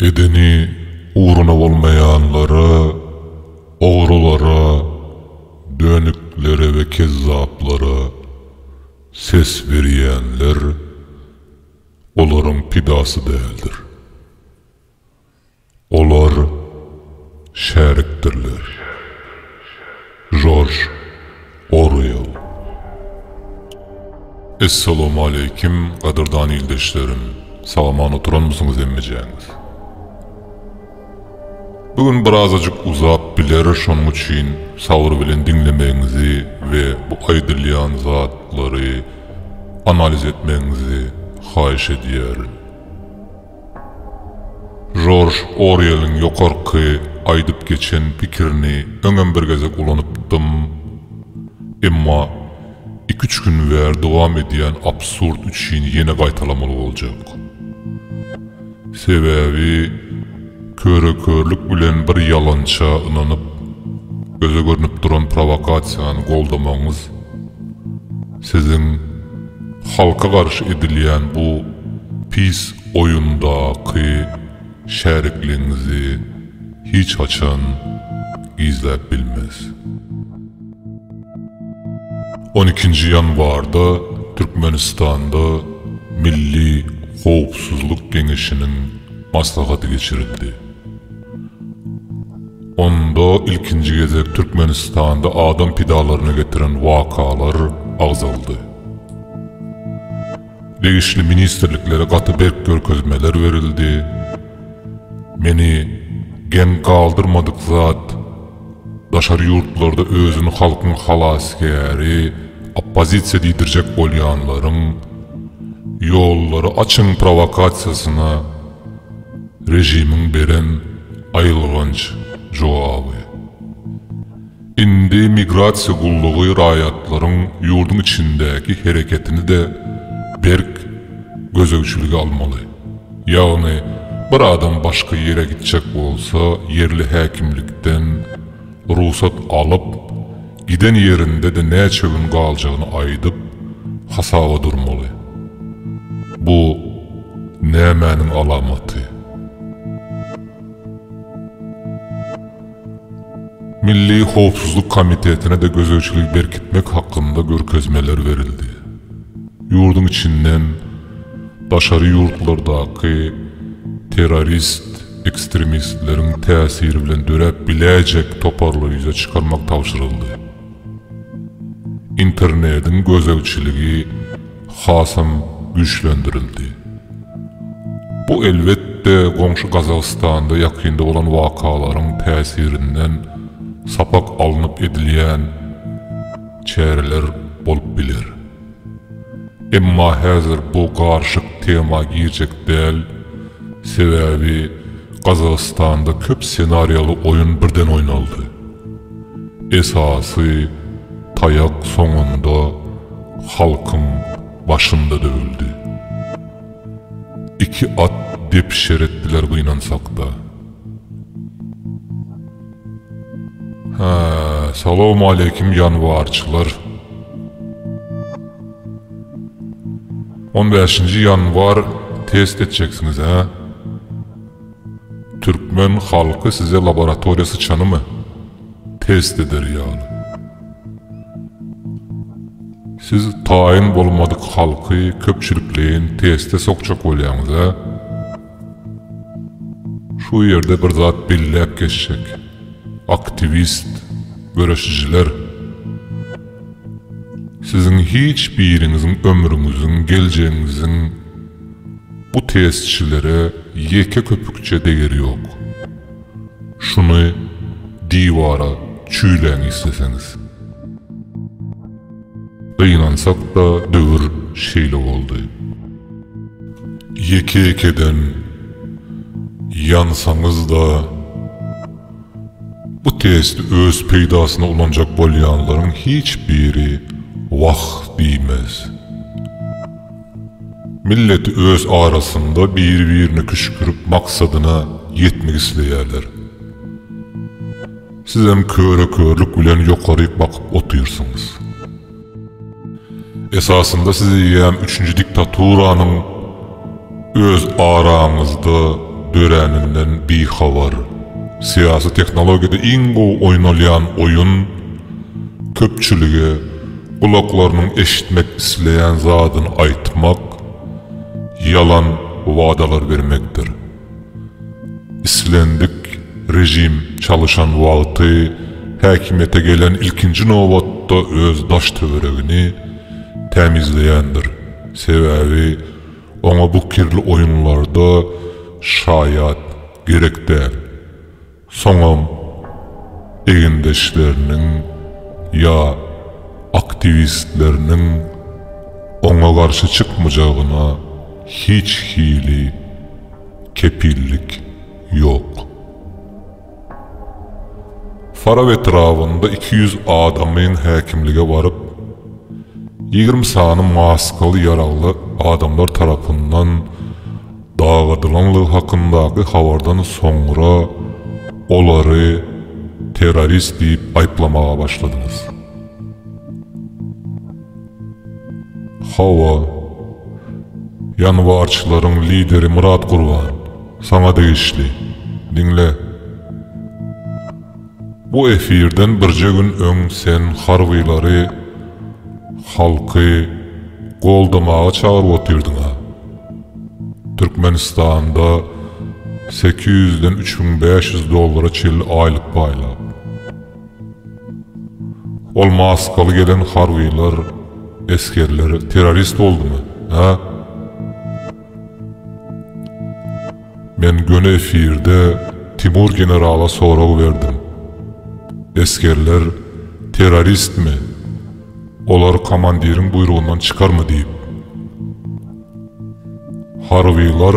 Edeni uğruna olmayanlara, oğrulara, dönüklere ve kezzaplara ses veriyenler onların pidası değildir. Olar şeriktirler. George Orwell. Esselamu aleyküm qadırdan ildeşlerim. Salaman oturan mısınız emmeyeceğiniz? Bugün birazcık uzap biler, şonun için savur bilen dinlemenizi ve bu aydırlayan zatları analiz etmenizi xahiş ediyorum. George Orwell'in yokarkı aydıp geçen pikirini öňem bir gezek ulanıpdım. Emma 2-3 gün ver devam ediyen absurd üçün yine qaytalamalı olacak. Sebebi körlük bilen bir yalança inanıp göze görünüp duran provokasiyanı goldamanız sizin halka karşı edilýän bu pis oyundaki şerikliğinizi hiç açan gizlep bilmez. 12. yanvarda Türkmenistan'da Milli Howpsuzluk Geňeşiniň maslahaty geçirildi. Onda ilkinci gezek Türkmenistan'da adam pidalaryny getiren wakalar agzaldy. Degişli ministerliklere gaty berk görkezmeler verildi. Meni gen kaldırmadık zat, daşary yurtlarda özünü halkın halasgäri, oppozisiýa diýdirjek bolýanlaryň ýollary açyň provokasiýasyna rejimiň beren aýylganç jogaby. Indi migrasiýa gullugy raýatlaryň ýurdun içindäki hereketini de berk gözegçiligi almaly. Ýagny bir adam başka yere gidecek bolsa yerli häkimlikden ruhsat alıp giden yerinde de näçe gün galjagyny aýdyp hasaba durmaly. Bu nämäniň alamaty? Milli Howpsuzluk Komitetine de gözegçilik berkitmek hakkında görkezmeler verildi. Yurdun içinden daşary yurtlardaky terörist, ekstremistlerin täsiri bilen dörep bilecek toparlı yüze çıkarmak tavşırıldı. İnternetin gözegçiligi hasam güçlendirildi. Bu elbette goňşy Gazagystanda ýakynda olan wakalaryň täsirinden sapak alınıp edilýän çäreler bolup biler. Emma häzir bu garşyk tema girjek däl. Sebebi Gazagystanda köp senaryalı oyun birden oynaldı. Esası tayak soňunda halkın başında dövüldü. İki at dep şeretdiler gynansak da. Salamu aleyküm yanvarçılar. 15. yanvar test edeceksiniz ha? Türkmen halkı size laboratuwara sıçanymy test eder ýaly. Siz taýin bolmadyk halky köpçülikleýin teste sokjak bolýaňyz ha? Şu ýerde bir zat belläp geçjek. Aktivist, göreşijiler. Sizin hiç biriniziň ömrüňiziň, geljegiňiziň bu testçilere yeke köpükçe degeri yok. Şunu divara çüýläň isteseňiz. Gynansak da dövür şeýle boldy. Yeke-yekeden yansaňyz da bu testi öz peýdasyna ulanjak bolýanlaryň hiç biri wagt diýmez. Milleti öz arasında bir-birini küşkürüp maksadyna yetmek isleýärler. Siz hem körlük bilen ýokaryk bakyp oturýarsyňyz. Esasında sizi ýem 3. diktaturanyň öz araňyzda döreninden bihabar. Siyasi teknologiyada iň gowy oýnalýan oyun köpçülige kulaklarının eşitmek isleyen zadyny aýtmak, yalan wadalar vermekdir. İslendik rejim çalışan wagty häkimete gelen ilkinji nowatda öz daş töweregini temizleýändir. Sebäbi ona bu kirli oyunlarda şayat gerek däl. Soňam egindeşleriniň ya aktivistleriniň ona garşy çykmajagyna hiç hili kepillik yok. Faraw etrafında 200 adamyň häkimlige baryp 20 sany maskaly ýaragly adamlar tarapyndan dagadylanlygy hakyndaky habardan soňra olary terörist diýip aýplamaga başladyňyz. Hawa ýanwarçylaryň lideri Murat Gurban sana degişli. Dinle. Bu efirden birce gün öň sen harwylary halky goldamaga çağıryp otyrdyňa. Türkmenistanda 800'den 3500 dollara çilli aylık paýlap. Ol maskaly gelen harwylar, eskerler terörist boldymy? Ha? Men göne efirde Timur generala sorag berdim. Eskerler terörist mi? Olar komandirin buyruğundan çıkarmı diýip. Harwylar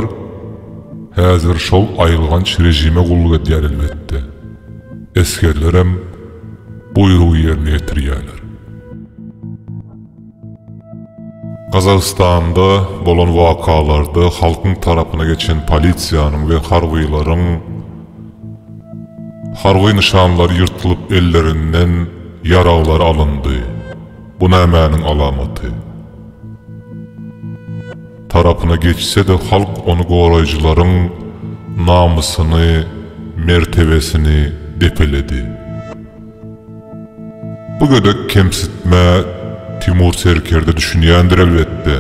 häzir şol aýylgan rejime gulluk edýär elbetde. Eskerler hem buyrugy ýerine ýetirýärler. Kazakstanda bolan wakalarda halkyň tarapyna geçen polisiýanyň we harwylaryň harwy nişanlary ýyrtylyp ellerinden ýaraglar alındy. Bu nämäniň alamaty? Tarapyna geçse de halk onu goraýjylaryň namusyny, mertebesini depeledi. Bu gödek kemsitme Timur Serker'de düşünýändir elbetde.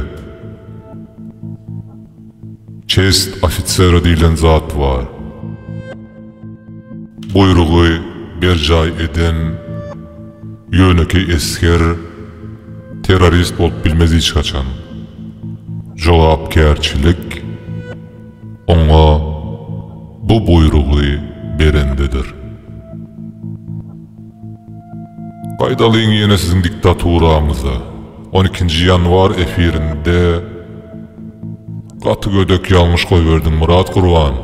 Çest ofiseri diýilen zat var. Buyrugy berjay eden ýöneki esker terörist bolup bilmez hiç kaçan. Jogapkärçilik oňa bu buyrugy berendedir. Gaýdalyň ýene sizin diktaturamyza 12 ýanwar efirinde gaty gödek ýalňyş goýberdiň Murat Gurban.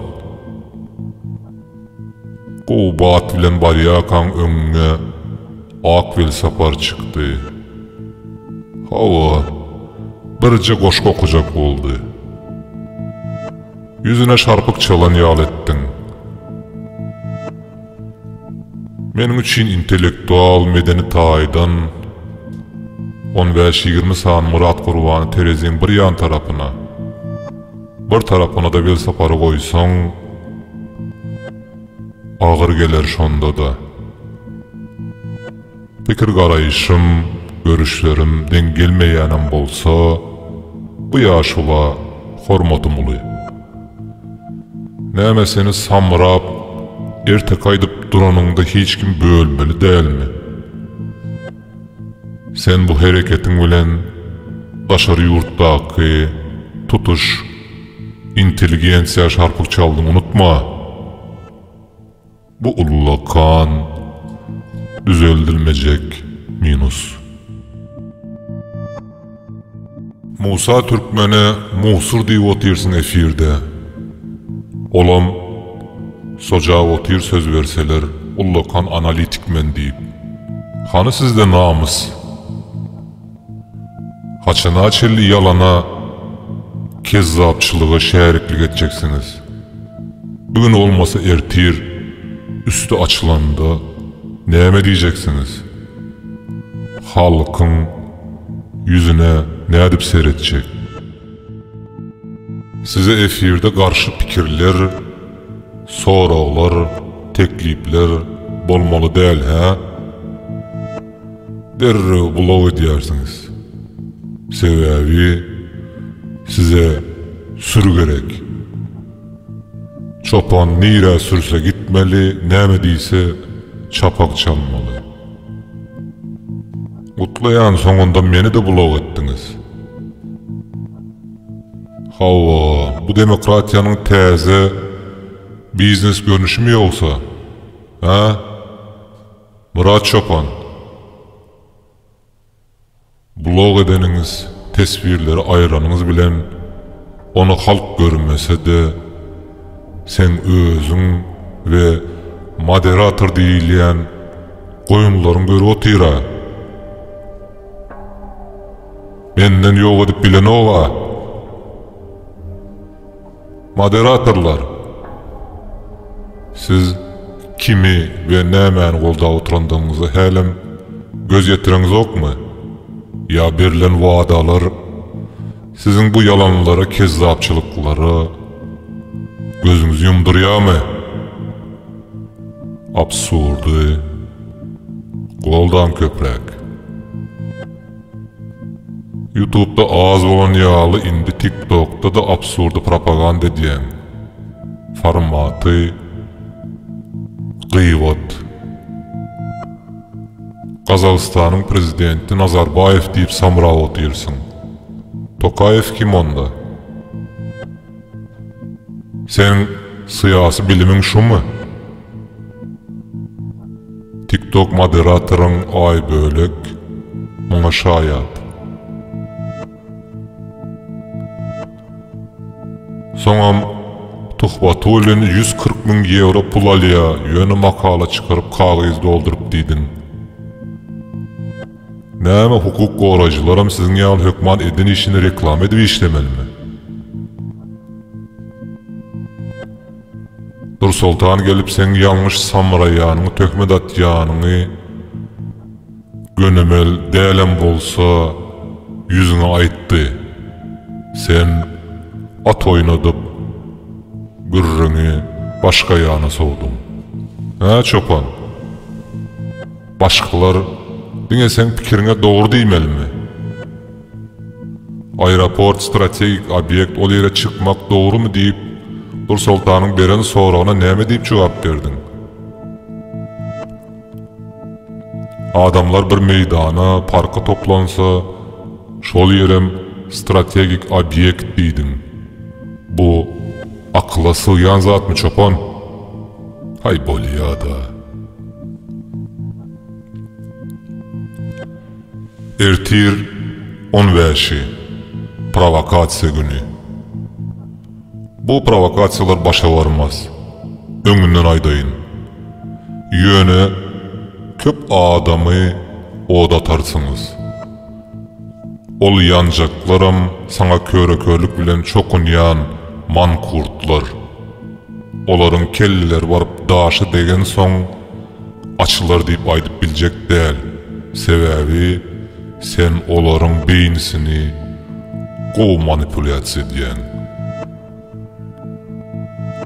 Gobat bilen barýakan öňüňe akvel sapar çykdy. Hawa birce goşga okujak boldy. Yüzüne şarpyk çalan ýal etdiň. Meniň üçin intellektual medeni taýdan 15-20 san Murat Gurbany tereziň bir ýan tarapyna, bir tarapyna da bel sapary goýsaň agyr geler şonda da. Pikir garaýşym, görüşlerim den gelmeýänem bolsa, bu ýaşula hormatym uly. Näme seni samrap, erte kaýdyp duranyňda hiç kim bölmeli dälmi? Sen bu hereketiň bilen başary ýurtdaky tutuş, inteligensiýa şarpyk çaldyň unutma. Bu ullakan düzeltilmejek minus. Musa Türkmene Musur diýip otyrsyň efirde. Olam soja otyr söz verseler ullakan analitikmen diýip. Hany sizde namus? Haçana çelli yalana kezzapçılığa şäriklik etjeksiniz. Bugün olmasa ertir, üstü açılanda näme diýjeksiniz? Halkyň yüzüne nädip seretjek? Size efirde garşy pikirler soralar, teklipler bolmaly däl ha? Derrew blog edýärsiňiz. Sebäbi size sür gerek. Çopan nire sürse gitmeli, näme diýse çapak çalmaly. Gutlayan soňunda meni de blog etdiňiz. Hawa, bu demokratiýanyň täze biznes görnüşmi ýoksa? Ha? Murat Çopan. Blog edeniňiz, tesbirleri aýranyňyz bilen onu halk görmese de sen özüň we moderator diýilýän goýunlaryň görüp otyra. Menden ýok edip bilen owa. Moderatorlar, siz kimi we nämäni goldap oturandygyňyzy hälim göz ýetiriňiz okmy? Ya berilen wadalar sizin bu yalanlara, kezzapçılıklara gözünüz yumdurýarmy? Absurdy, goldan köprek. YouTube'da az bolan ýaly indi TikTok'da da absurdy propaganda diýen formaty gıybet. Kazakstanyň prezidenti Nazarbayev diýip samra otyrsyň. Tokayev kim onda? Sen syýasy bilimiň şumy? TikTok moderatoryň ay bölek muňa şaýat. Soňam Tuhbatulyn 140.000 euro pul alýa, ýöne makala çykaryp kagyz doldurup diýdin. Näme hukuk gorajylaram siziň ýaly hökman edin işini reklam edip işlemelimi? Nursultan gelip sen ýalňyş samraýanyňy, töhmet atýanyňy gönemel dälem bolsa ýüzüňe aýtdy. Sen at oynadyp gürrüňi başga ýana sowdun. Ha Çopan? Başgalar diňe sen pikiriňe dogry diýmelimi? Aeroport strategik obyekt ol ýere çykmak dogrymy diýip Nursultanyň beren soragyna näme diýip jogap berdiň? Adamlar bir meýdana, parka toplansa, şol ýerem strategik obyekt diýdiň. Bu akla sığyan zat mı Çopan? Hay bolýa da. Ertir 15-i provokasiya günü. Bu provokasiyalar başa varmaz. Öňünden aýdaýyn. Ýöne köp adamy odatarsyňyz. Ol ýanjaklaram saňa körökörlük bilen çokunýan mankurtlar. Olaryň kelliler baryp daşy degen soň açylar diýip aýdyp biljek däl. Sebäbi sen olaryň beýnisini gowy manipulasiýa edýän.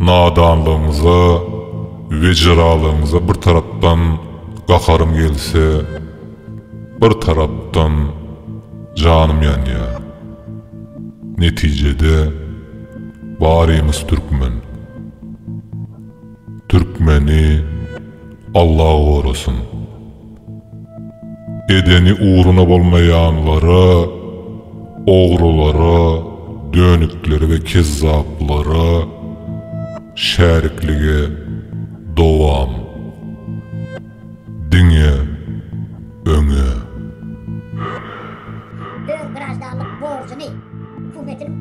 Nadanlygyňyza we jyralygyňyza bir tarapdan gakarym gelse, bir tarapdan canım ýanýar. Netijede barymyz türkmen. Türkmeni Allah gorusun. Edeni uğruna bolmaýanlara, ogrulara, dönükleri ve kezzaplara şäriklige dowam. Diňe öňe. Öz grajdanlyk borcuny hukumetin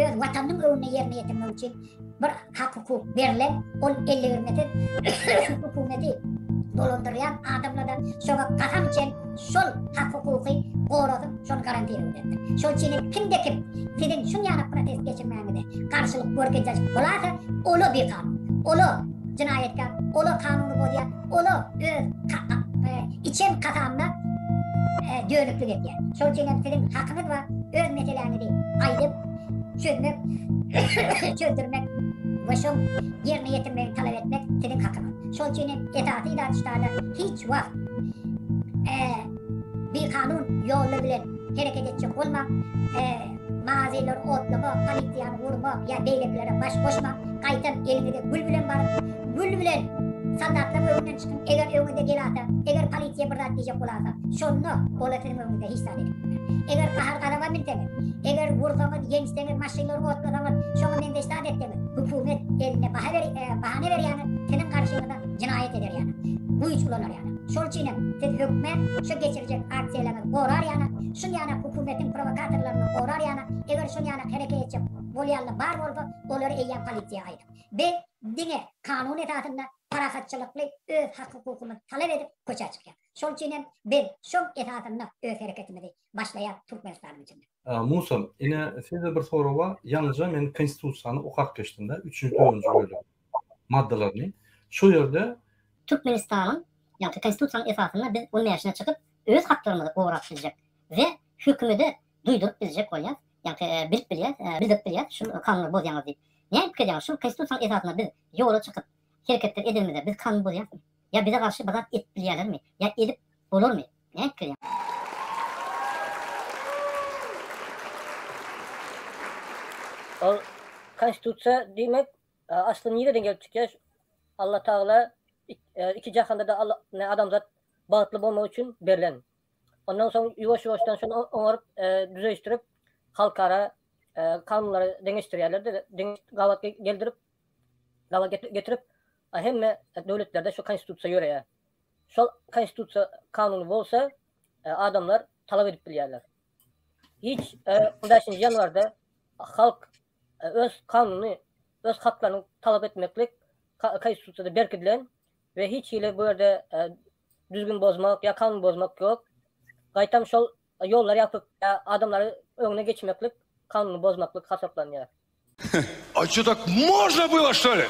öz watanyň öňüne ýerine ýetirmek üçin bir hak hukuk berilen, ol 50 hürmeti hukumeti dolandıryan adamlardan şoňa gatamçen şol hak hukuky goradyp şonu garantiýe edip. Şol üçin kimde kim sizin şu ýana protest geçirmäňizde karşylyk görkezek bolasa, olu bir kanun, olu cinayetkar, olu kanuny bozýan, olu öz içen katamda dönüklük etýär. Şol üçin sizin hakyňyz we öz meseleniňizi aýdyp çözmek, çözdürmek ve ve şol yerine getirmeyi talep etmek senin hakkın. Şol için etaati idarişlerle hiç vakt bir kanun yolu bilen hareket edecek olma, maziler otlama, palitiyanı vurma, ya beyleklere baş koşma, kaytan elinde gül bilen var, gül bilen sanatla önünden çıkın, eğer önünde gelata, eğer palitiye bırdat diyecek olasa, şonu olatının önünde hiç tane eğer kahar karama biltemi, eğer vurduğunu gençlerin maşinleri otladığını şonu mende istat ettiğini, hükümet eline bahane ver yani, senin karşılığında cinayet eder yani. Bu üç kullanır yani. Şol için hükümet şu geçirecek aksiyelerine korar yani, şun yana hükümetin provokatörlerine korar yani, eğer şun yana hareket edecek bolyanlı bar oldu, onları eğen palitiye ayrı. Ve dine kanun etatında parahatçılıklı öz hak hukukunu talep edip koça çıkıyor. Şol için ben şol etatında öz hareketimizi başlayan Türkmenistan'ın içinde. Musa, yine size bir soru var. Yalnızca men konstitusiyanı okak geçtiğinde 3-4 bölüm maddelerini şu yerde Türkmenistan'ın yani konstitusiyanın esasında biz onun yaşına çıkıp öz haklarımızı uğraştıracak ve hükümü de duydurup bilecek olacağız. Yani bilip bileceğiz, şu kanunu bozuyoruz deyip. Ne yapacağız? Şu konstitusiyanın esasında biz yola çıkıp hareketler edilmede biz kanunu bozuyoruz mu? Ya bize karşı bazat etbilirler mi? Ya edip olur mu? Ne yapacağız? O konstitusiya demek aslında nereden gelip çıkıyor? Allah Teala iki cihanda da Allah ne adamzat bağıtlı olmak için verilen. Ondan sonra yavaştan sonra onları düzleştirip halkara kanunları değiştiriyorlar. Gavat getirip hem devletlerde şu konstitusiya göre ya. Şu konstitusiya kanunu olsa adamlar talep edip biliyorlar. Hiç 15. yanvarda halk öz kanunu, öz haklarını talep etmekle konstitusiyada berkedilen ve hiç ile bu yerde düzgün bozmak ya kanun bozmak yok. Gaytam şol yollar yapıp ya adamları önüne geçmekle kanunu bozmakla hesaplanıyor. А что, так можно было, что ли?